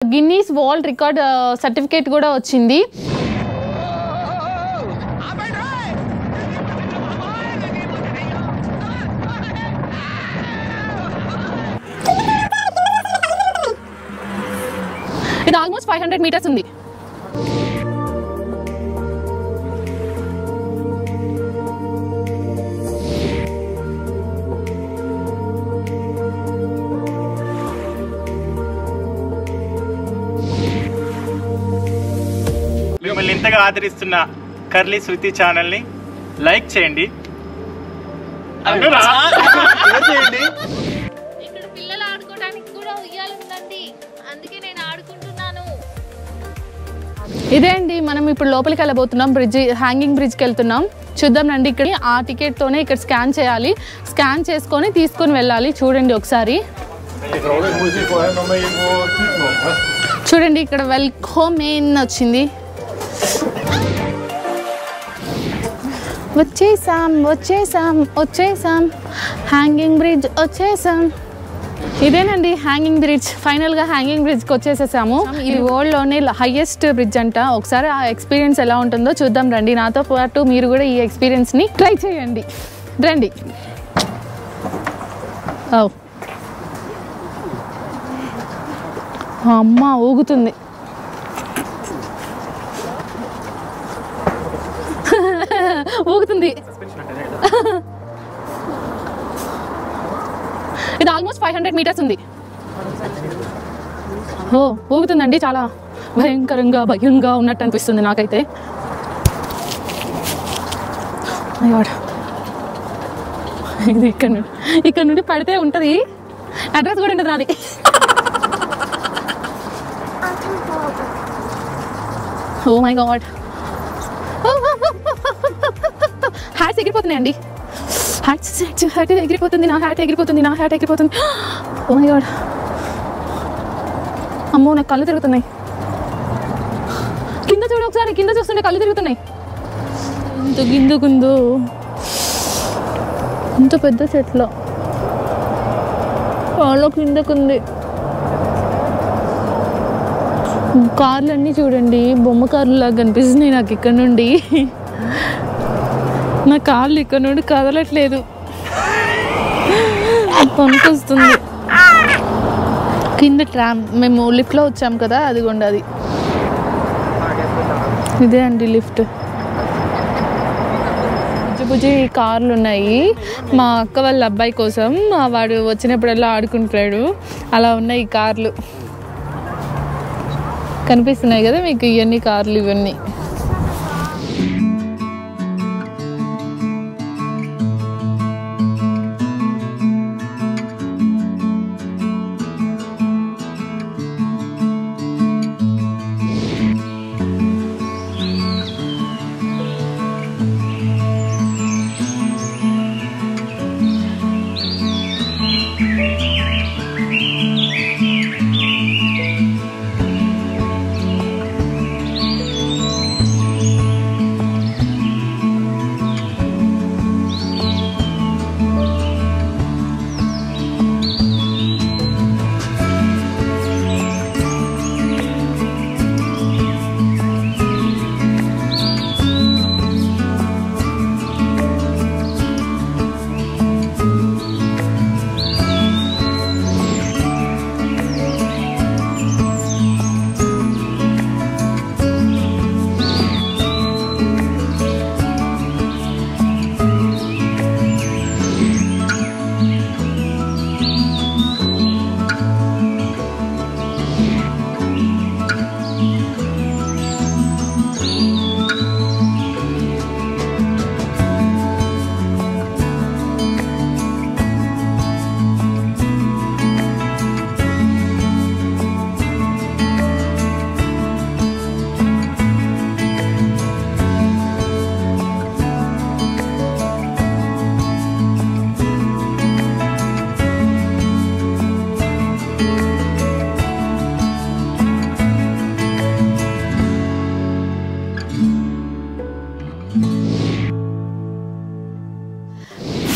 Guinness world record certificate కూడా వచ్చింది. ఇది ఆల్మోస్ట్ 500 మీటర్స్ ఉంది. మిమ్మల్ని ఇంతగా ఆదరిస్తున్న కర్లీ శృతి ఛానల్ ని లైక్ చేయండి. ఇక్కడ పిల్లలు ఆడుకోవడానికి కూడా ఉయ్యాల ఉందండి, అందుకే నేను ఆడుకుంటున్నాను. ఇదే అండి, మనం ఇప్పుడు లోపలికి వెళ్ళబోతున్నాం. హ్యాంగింగ్ బ్రిడ్జ్కి వెళ్తున్నాం. చూద్దాం రండి. ఇక్కడ ఆ టికెట్తోనే ఇక్కడ స్కాన్ చేయాలి. స్కాన్ చేసుకొని తీసుకొని వెళ్ళాలి. చూడండి ఒకసారి. చూడండి ఇక్కడ వెల్కమ్ ఇన్ వచ్చింది. వచ్చేసాం హ్యాంగింగ్ బ్రిడ్జ్ వచ్చేసాం. ఇదేనండి హ్యాంగింగ్ బ్రిడ్జ్. ఫైనల్గా హ్యాంగింగ్ బ్రిడ్జ్కి వచ్చేసేసాము. ఇది వరల్డ్లోనే హైయెస్ట్ బ్రిడ్జ్ అంట. ఒకసారి ఆ ఎక్స్పీరియన్స్ ఎలా ఉంటుందో చూద్దాం రండి. నాతో పాటు మీరు కూడా ఈ ఎక్స్పీరియన్స్ని ట్రై చేయండి. రండి. అమ్మ ఊగుతుంది. ఊగుతుంది. ఇది ఆల్మోస్ట్ 500 మీటర్స్ ఉంది. ఊగుతుందండి. చాలా భయంగా ఉన్నట్టు అనిపిస్తుంది నాకైతే. ఇది ఇక్కడ నుండి పడితే ఉంటుంది. అడ్రస్ కూడా ఉంటుంది నాది. Oh my God. హ్యాట్స్ ఎగిరిపోతున్నాయండి. హ్యాట్ ఎగిరిపోతుంది. నా హ్యాట్ ఎగిరిపోతుంది. Oh my God. అమ్మో నాకు కళ్ళు తిరుగుతున్నాయి. కింద చూడు ఒకసారి. కింద చూస్తుంటే కళ్ళు తిరుగుతున్నాయి. ఇంత గిందుకుందో, ఇంత పెద్ద చెట్లు చాలా కిందకుంది. కార్లన్నీ చూడండి బొమ్మ కార్లు లాగా కనిపిస్తున్నాయి నాకు ఇక్కడ నుండి. నా కాళ్ళు ఇక్కడ నుండి కదలట్లేదు. పనికొస్తుంది. కింద ట్రామ్ మేము లిఫ్ట్లో వచ్చాము కదా, అదిగోండి అది. ఇదే అండి లిఫ్ట్. బుజ్జి కార్లు ఉన్నాయి. మా అక్క వాళ్ళ అబ్బాయి కోసం వాడు వచ్చినప్పుడల్లా ఆడుకుంటాడు. అలా ఉన్నాయి కార్లు. కనిపిస్తున్నాయి కదా మీకు ఇవన్నీ కార్లు. ఇవన్నీ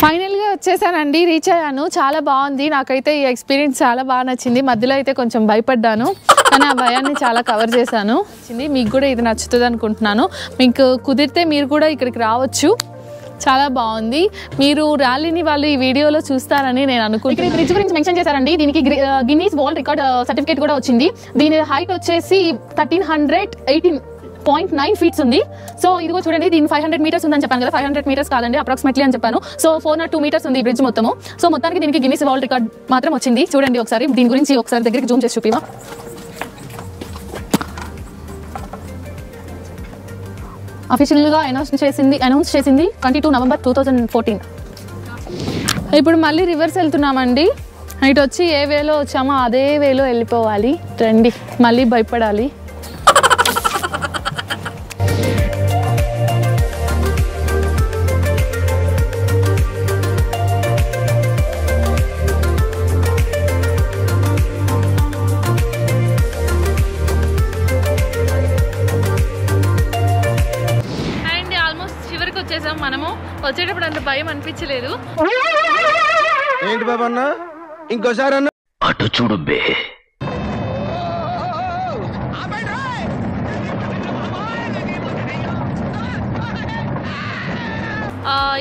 ఫైనల్గా వచ్చేసానండి. రీచ్ అయ్యాను. చాలా బాగుంది. నాకైతే ఈ ఎక్స్పీరియన్స్ చాలా బాగా నచ్చింది. మధ్యలో అయితే కొంచెం భయపడ్డాను. కానీ ఆ భయాన్ని చాలా కవర్ చేశాను. మీకు కూడా ఇది నచ్చుతుంది అనుకుంటున్నాను. మీకు కుదిరితే మీరు కూడా ఇక్కడికి రావచ్చు. చాలా బాగుంది. మీరు ర్యాలీని వాళ్ళు ఈ వీడియోలో చూస్తారని నేను అనుకుంటున్నాను. ఇక్కడ బ్రిడ్జ్ గురించి మెన్షన్ చేశారండి. దీనికి గిన్నీస్ వరల్డ్ రికార్డ్ సర్టిఫికేట్ కూడా వచ్చింది. దీని హైట్ వచ్చేసి 1318.9 ఫీట్స్ ఉంది. సో ఇదిగో చూడండి, దీని 500 మీటర్స్ ఉందని చెప్పాను కదా. 500 మీటర్స్ కాదండి, అప్రాక్సిమేట్లీ అని చెప్పాను. సో 402 మీటర్స్ ఉంది ఈ బ్రిడ్జ్ మొత్తము. సో మొత్తానికి దీనికి గిన్నీస్ వరల్డ్ రికార్డ్ మాత్రం వచ్చింది. చూడండి ఒకసారి దీని గురించి ఒకసారి దగ్గరికి జూమ్ చేసి చూపివా. అఫీషియల్గా అనౌన్స్ చేసింది 22 నవంబర్ 2014. ఇప్పుడు మళ్ళీ రివర్స్ వెళ్తున్నామండి. ఇటు వచ్చి ఏ వేలో వచ్చామో అదే వేలో వెళ్ళిపోవాలి. రండి, మళ్ళీ భయపడాలి. మనము వచ్చేటప్పుడు అంత భయం అనిపించలేదు. ఏంటి బాబా అన్న, ఇంకోసారి అన్న అటు చూడు బే.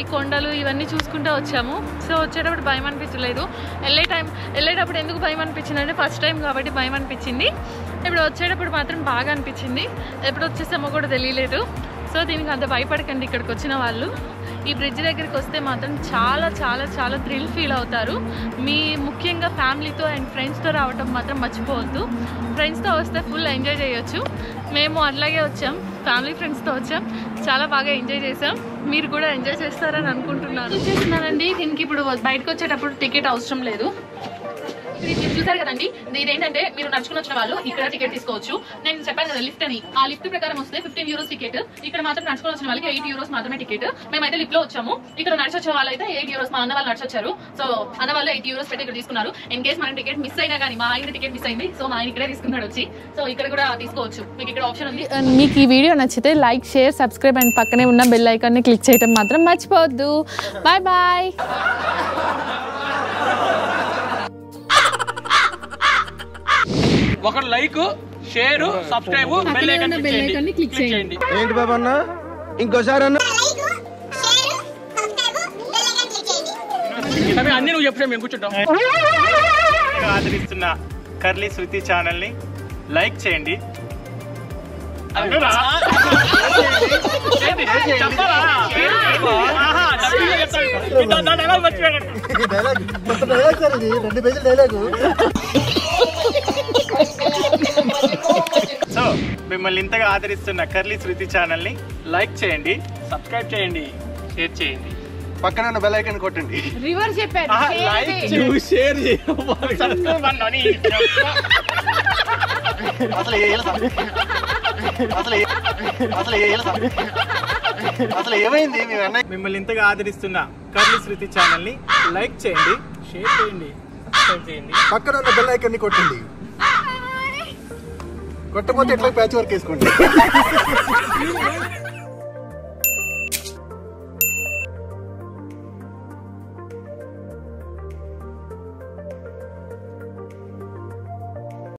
ఈ కొండలు ఇవన్నీ చూసుకుంటూ వచ్చాము. సో వచ్చేటప్పుడు భయం అనిపించలేదు. వెళ్ళేటప్పుడు ఎందుకు భయం అనిపించింది అంటే ఫస్ట్ టైం కాబట్టి భయం అనిపించింది. ఇప్పుడు వచ్చేటప్పుడు మాత్రం బాగా అనిపించింది. ఎప్పుడు వచ్చేసామో కూడా తెలియలేదు. సో దీనికి అంత భయపడకండి ఇక్కడికి వచ్చిన వాళ్ళు. ఈ బ్రిడ్జ్ దగ్గరికి వస్తే మాత్రం చాలా చాలా చాలా థ్రిల్ ఫీల్ అవుతారు. ముఖ్యంగా ఫ్యామిలీతో అండ్ ఫ్రెండ్స్తో రావటం మాత్రం మర్చిపోవద్దు. ఫ్రెండ్స్తో వస్తే ఫుల్ ఎంజాయ్ చేయొచ్చు. మేము అట్లాగే వచ్చాం, ఫ్యామిలీ ఫ్రెండ్స్తో వచ్చాం. చాలా బాగా ఎంజాయ్ చేసాం. మీరు కూడా ఎంజాయ్ చేస్తారని అనుకుంటున్నాను. చూస్తున్నానండి, దీనికి ఇప్పుడు బయటకు వచ్చేటప్పుడు టికెట్ అవసరం లేదు. చూసారు కదండి, ఇదేంటంటే మీరు నడుచుకుని వచ్చిన వాళ్ళు ఇక్కడ టికెట్ తీసుకోవచ్చు. నేను చెప్పాను కదా లిఫ్ట్ అని, ఆ లిఫ్ట్ ప్రకారం వస్తే 15 euros టికెట్. ఇక్కడ మాత్రం నడుచుకుని వచ్చిన వాళ్ళకి 8 euros మాత్రమే టికెట్. మేమైతే లిఫ్ట్ లో వచ్చాము. ఇక్కడ నడిచి వచ్చే వాళ్ళు అయితే 8 euros. మా అన్న వాళ్ళు నడిచి వచ్చారు. సో అన్న వాళ్ళు 8 euros పెట్టి ఇక్కడ తీసుకున్నారు. ఇన్ కేస్ మన టికెట్ మిస్ అయినా కానీ, మా ఆయన టికెట్ మిస్ అయింది, సో మా ఆయన ఇక్కడే తీసుకున్నాడు వచ్చి. సో ఇక్కడ కూడా తీసుకోవచ్చు, మీకు ఇక్కడ ఆప్షన్ ఉంది. మీకు ఈ వీడియో నచ్చితే లైక్, షేర్, సబ్స్క్రైబ్ అండ్ పక్కనే ఉన్న బెల్ ఐకాన్ ని క్లిక్ చేయడం మాత్రం మర్చిపోవద్దు. Bye bye. ఒక like, share, subscribe, bell icon click చేయండి. ఏంటి బాబా అన్న, ఇంకోసారి అన్న అన్ని నువ్వు చెప్తే మేము కూర్చుంటాం. ఆదరిస్తున్న కర్లీ శృతి ఛానల్ ని లైక్ చేయండి. సో మిమ్మల్ని ఇంతగా ఆదరిస్తున్న కర్లీ శృతి ఛానల్ ని లైక్ చేయండి, సబ్స్క్రైబ్ చేయండి, షేర్ చేయండి, పక్కన బెల్ ఐకాన్ కొట్టండి. రివర్స్ చెప్పారు. షేర్ అసలు ఏమైంది? మిమ్మల్ని ఇంతగా ఆదరిస్తున్న కర్లీ శృతి ఛానల్ ని లైక్ చేయండి, షేర్ చేయండి, సబ్స్క్రైబ్ చేయండి, పక్కన ఉన్న బెల్ ఐకాన్ కొట్టండి. కొట్టకపోతే ఎట్లా ప్యాచ్ వర్క్ వేసుకోండి.